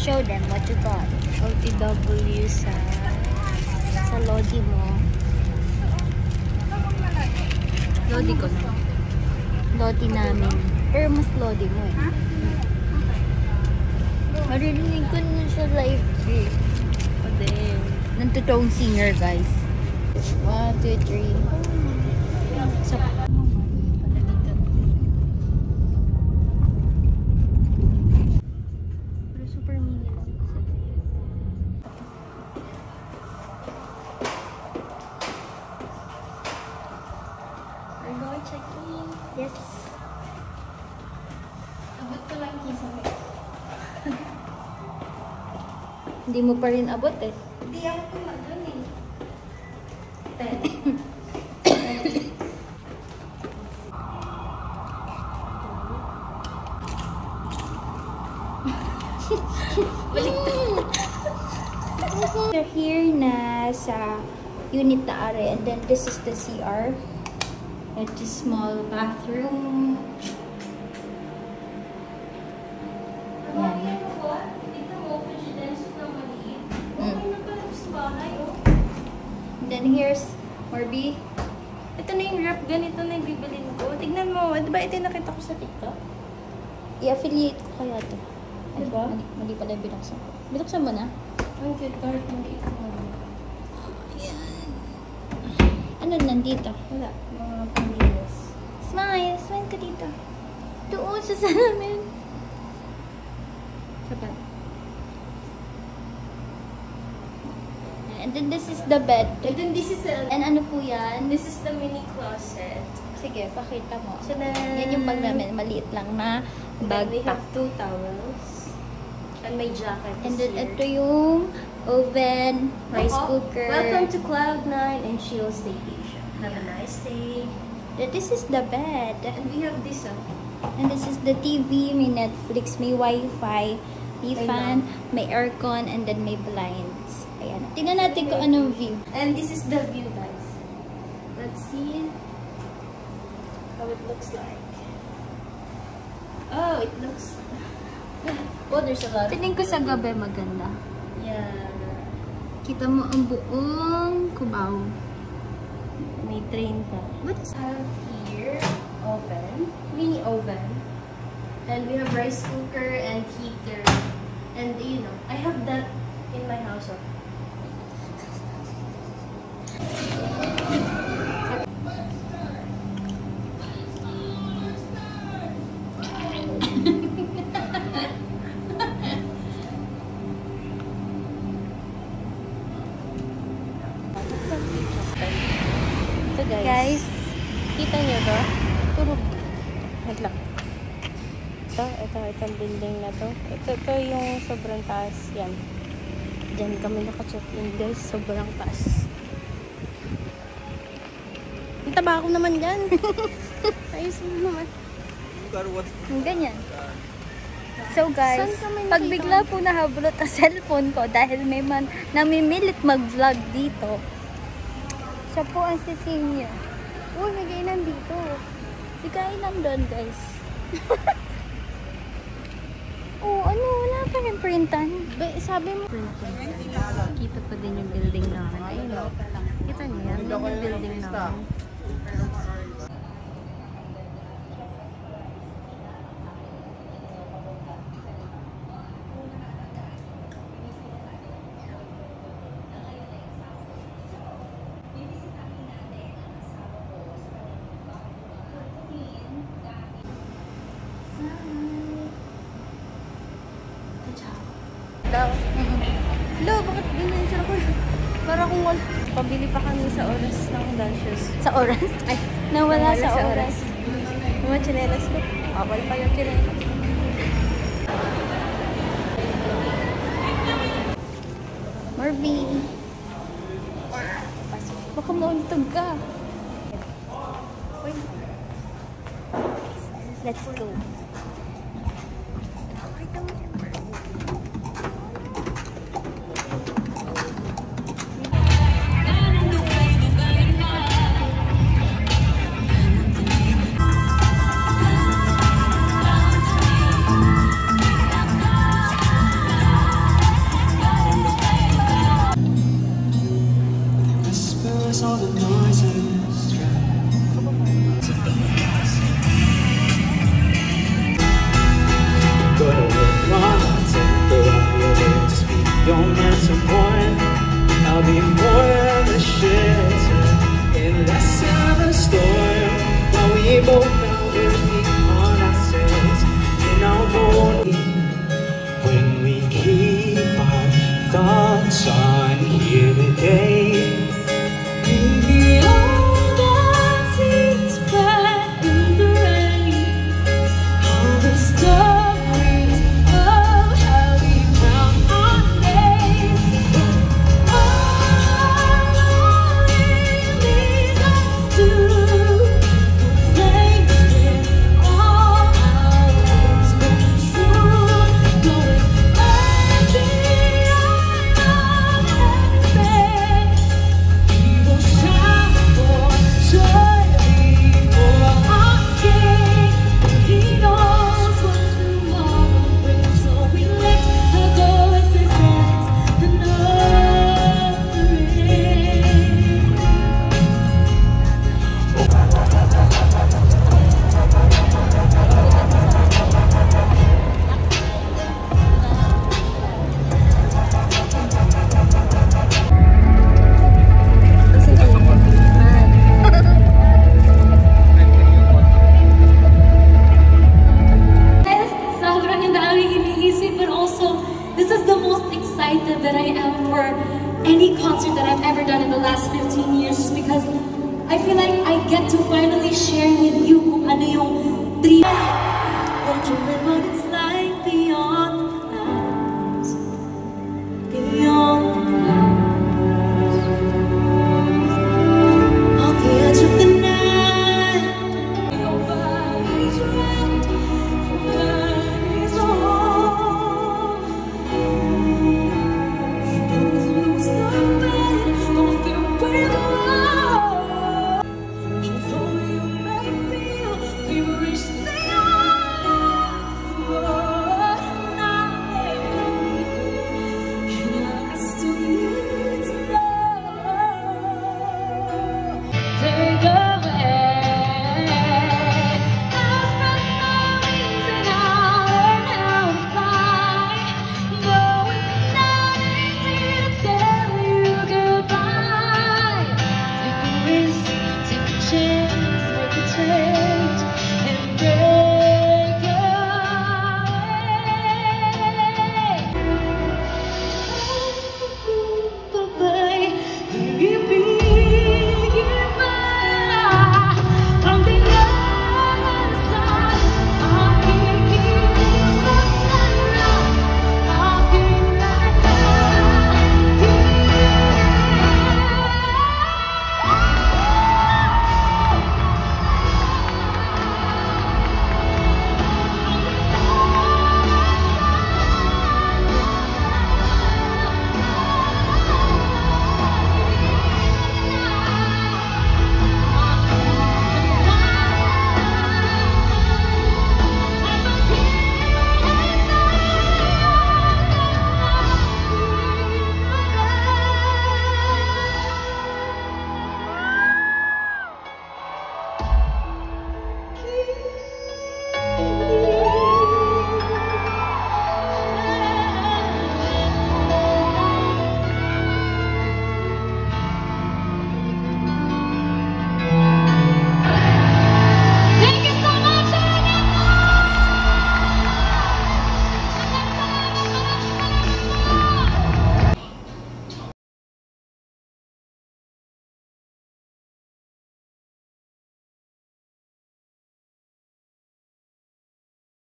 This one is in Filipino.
Show them what you got. OTW sa Lodi mo. Lodi ko na. Lodi namin. Pero mas Lodi mo eh. Maririnig ko na siya live eh. O din. Nantotoong singer guys. 1, 2, 3. So, pero super mini lang. We're going checking. Yes. Abot ko lang kisa mo. Hindi mo pa rin abot eh. Hindi ako tumagal eh. 10. We're here na sa unit na are, and then this is the CR. It's a small bathroom. And then here's Morby. Ito na yung wrap, ganito na yung bibilin ko. Tignan mo, diba ito yung nakita ko sa TikTok? I-affiliate ko kaya ito. Diba? Mali pala binuksan ko. Binuksan mo na? Ang cute card ng ito mo. Ayan. Ano nandito? Wala, mga pamilyas. Smile! Smile ka dito. Doon sa salamin. Sapat. And then this is the bed. And then this is And ano po yan? this is the mini closet. Sige, pakita mo. So then, Yan yung bag namin. Maliit lang na bag we pack. have 2 towels. And my jacket And is then here. ito yung oven, rice Oh, cooker. welcome to Cloud9 and Chill Staycation. Have a nice day. This is the bed. And we have this And this is the TV, may Netflix, may Wi-Fi, may fan, may aircon, and then may blinds. Ayan. Tingnan natin kung anong view. And this is the view, guys. Let's see how it looks like. Oh, it looks... Oh, there's a lot. Tingin ko sa gabi maganda. Yeah. Kita mo ang buong Cubao. May train pa. What is Have here oven, mini oven, and we have rice cooker and heater, and you know I have that in my house. ito guys? Kita nyo ba? Turog. Wait lang. Itong building na to. Ito yung sobrang taas. Yan. Diyan kami naka-check-in guys. Sobrang taas. Ang taba ko naman dyan. Ayos mo naman. Ganyan. So guys, Saan kami pag nakita? bigla po nahabulot ang cellphone ko dahil may namimilit mag-vlog dito, siya po ang sising niya. Uy, may kainan dito. May kainan doon guys. Oh, ano? Wala pa rin printan. Sabi mo. Kita pa din yung building namin. Ayun o. Kita niyo yan. Yan yung building namin. Hello, bakit ganyan siya ako? Para kung wala. Pabili pa kami sa oras ng dashes. Sa oras? Ay, nawala sa oras. Yung mga chinelas ko. Bawal pa yung chinelas. Morby. Baka mauntog ka. Let's go.